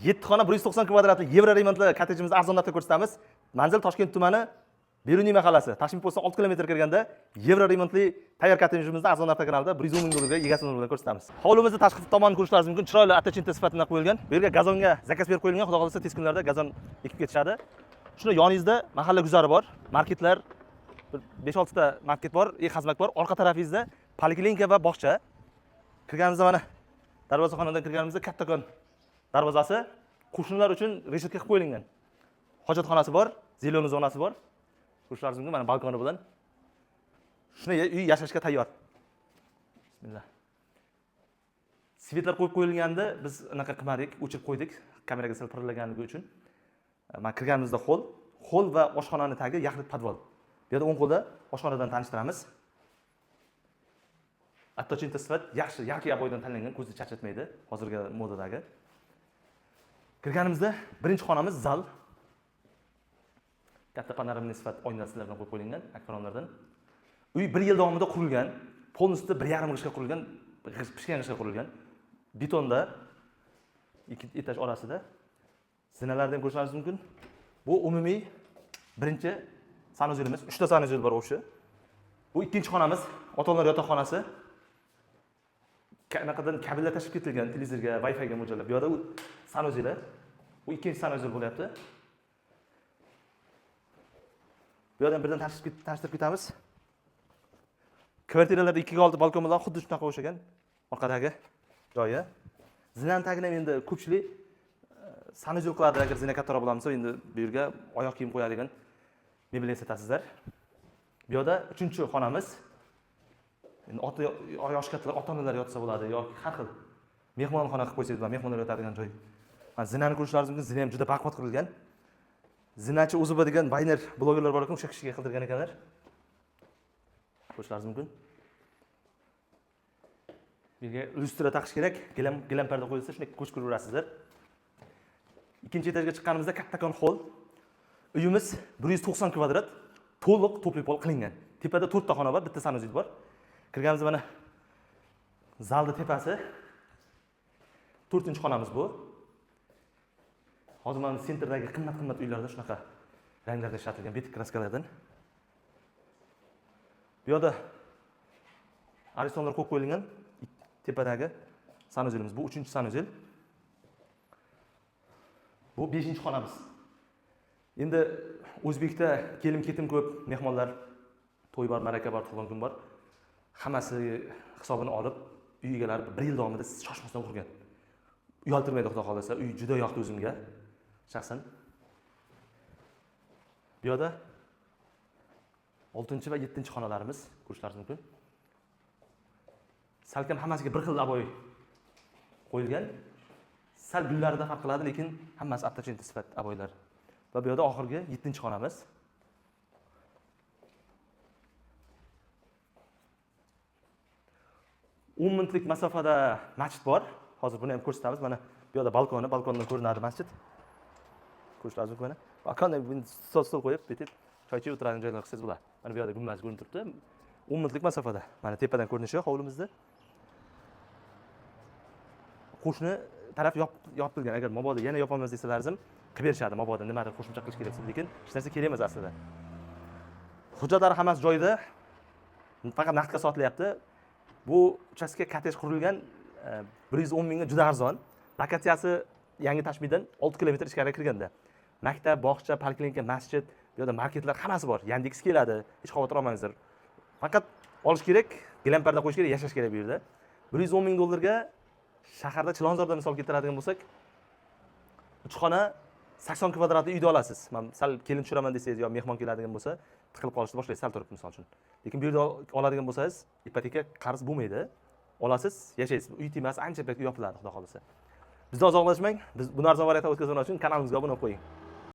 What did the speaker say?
7 xona 190 kvadratli Yevro remontli kottejimizni arzon narxda ko'rsatamiz. Manzil Toshkent tumani Beruniy mahallasi. Tashkent postdan 6 kilometr kirganda Yevro remontli tayyor kottejimizni arzon narxda kanalda 110 ming dollarga egasini bilan ko'rsatamiz. Hovlimizni tashqi tomonini ko'rishlaringiz mumkin. Chiroyli attachinta sifatida qo'yilgan. Bu yerga gazonga zakaz berib qo'yilgan. Xudo xolasa tez kunlarda gazon ekib ketishadi. Shuni yoningizda mahalla guzari bor, marketlar 5-6 ta market bor, xizmat bor. Orqa tarafingizda poliklinika va bog'cha. Kirganimizda mana darvozaxonadan kirganimizda kattakon darvozasi qo'shnilar uchun reshetka qilib qo'yilgan. Hojatxonasi bor, zeleniy zonasi bor. Ko'rishlaringiz mumkin, mana balkoni bilan. Shuni uy yashashga tayyor. Bismillah. Svetlar qo'yib qo'yilganda biz unaqa qilmadik, o'chirib qo'ydik, kameraga sal pirillaganligi uchun. Men kirganimizda hol va oshxonani tagi yaxlit podval. Bu yerda o'ng qo'lda oshxonadan tanishtiramiz. Attachinta sifat yaxshi, yarki aboydan tanlangan, ko'zni charchatmaydi, hozirgi modadagi. Kirganimizda birinchi xonamiz zal. Katta panoramli sifat oynalardan qo'yib qo'yilgan akvaronlardan. Uy 1 yil davomida qurilgan, polностью 1,5 g'ishga qurilgan, pishgan g'ishga qurilgan. Betonda 2 etaj orasida zinalarni ham ko'rishingiz mumkin. Bu umumiy birinchi sanuzelimiz, 3 ta sanuzel bor o'sha. Bu ikkinchi xonamiz, ota-onalar yotoqxonasi. Qanaqadan kabellar tashib ketilgan, televizorga, Wi-Fi ga mo'ljallab. Bu yerda u sanuzeli. Bu ikkinchi sanuzel bo'lyapti. Bu yerdan birdan tanishtirib ketamiz. Kvartiralarda 2 ga 6 balkon bilan xuddi shunaqa o'xshagan orqadagi joyi. Zinaning tagini endi ko'pchilik sanuzel qiladi, agar zina kattaroq bo'lsa, endi bu yerga oyoq kiyim qo'yadigan mebel yasatasizlar. Bu yerda 3-xonamiz. Endi yosh kattalar, ota-onalar yotsa bo'ladi yoki har xil mehmonxona qilib qo'ysangiz bo'ladi, mehmonlar yotadigan joy. Mana zinani ko'rishlaringiz mumkin, zina ham juda baquvvat qurilgan. Zinachi o'zi degan bayner blogerlar bor ekan, o'sha kishiga qildirgan ekanlar. Ko'rishlaringiz mumkin. Birga lyustra taqish kerak, gilam parda qo'yilsa, shunday ko'chib ko'raverasizlar. Ikkinchi etajga chiqqanimizda kattakon hol. Uyimiz 190 kvadrat, to'liq to'pli pol qilingan. Tepada 4 ta xona bor, bitta sanuzel bor. Kirganimizda mana zalda tepasi 4-xonamiz bu. Hozir mana sentrdagi qimmat uylarda shunaqa ranglarda ishlatilgan betik kraskalardan. Bu yerda aristonlar qo'yib qo'yilgan tepadagi sanuzelimiz. Bu 3-sanuzel. Bu 5-xonamiz. Endi O'zbekda kelim-ketim ko'p, mehmonlar, to'y bor, maraka bor, tug'ilgan kun bor. Hammasi hisobini olib, uy egalari 1 yil davomida shoshmasdan qurgan. Uyaltirmaydi xudo xolasa. Uy juda yoqdi o'zimga shaxsan. Bu yerda 6 va 7-xonalarimiz ko'rishlaringiz mumkin. Salkam hammasiga bir xil aboy qo'yilgan. Sal gullarida farq qiladi, lekin hammasi attachinta sifat aboylar. Va bu yerda oxirgi 7-xonamiz. 10 minutlik masofada masjid bor. Hozir buni ham ko'rsatamiz. Mana bu yerda balkondan ko'rinadi masjid. Ko'rishlaringiz mumkin mana. Balkonda stol qo'yib, bitib choy ichib o'tiradigan joylar qilsangiz bo'ladi. Mana bu yerda gumbaz ko'rinib turibdi. 10 minutlik masofada. Mana tepadan ko'rinishi hovlimizda. Qo'shni taraf yopilgan. Agar mabodo yana yopolmas desalaringiz ham qilib berishadi. Mabodo nimadir qo'shimcha qilish kerak bo'lsa, lekin hech narsa kerak emas aslida. Hujjatlar hammasi joyida. Faqat naqdga sotilyapti. Bu uchastka kottej qurilgan 110 mingga juda arzon. Lokatsiyasi yangi Tashmiddan 6 kilometr ichkariga kirganda. Maktab, bog'cha, poliklinika, masjid, bu yerda marketlar hammasi bor. Yandex keladi. Hech xavotir olmangizlar. Faqat olish kerak, gilam parda qo'yish kerak, yashash kerak bu yerda. 110 ming dollarga shaharda Chilonzorda misol keltiradigan bo'lsak, 3 xona 80 kvadratli uyda olasiz. Men sal kelin tushiraman desangiz yo mehmon keladigan bo'lsa, tiqilib qolishni boshlaysiz, sal turib misol uchun. Lekin bu yerda oladigan bo'lsangiz, ipoteka qarz bo'lmaydi. Olasiz, yashaysiz. Uy temas ancha payt yopiladi, xudo xolasa. Bizdan uzoqlashmang. Biz buni arzon variantda o'tkazmoq uchun kanalimizga obuna bo'ling.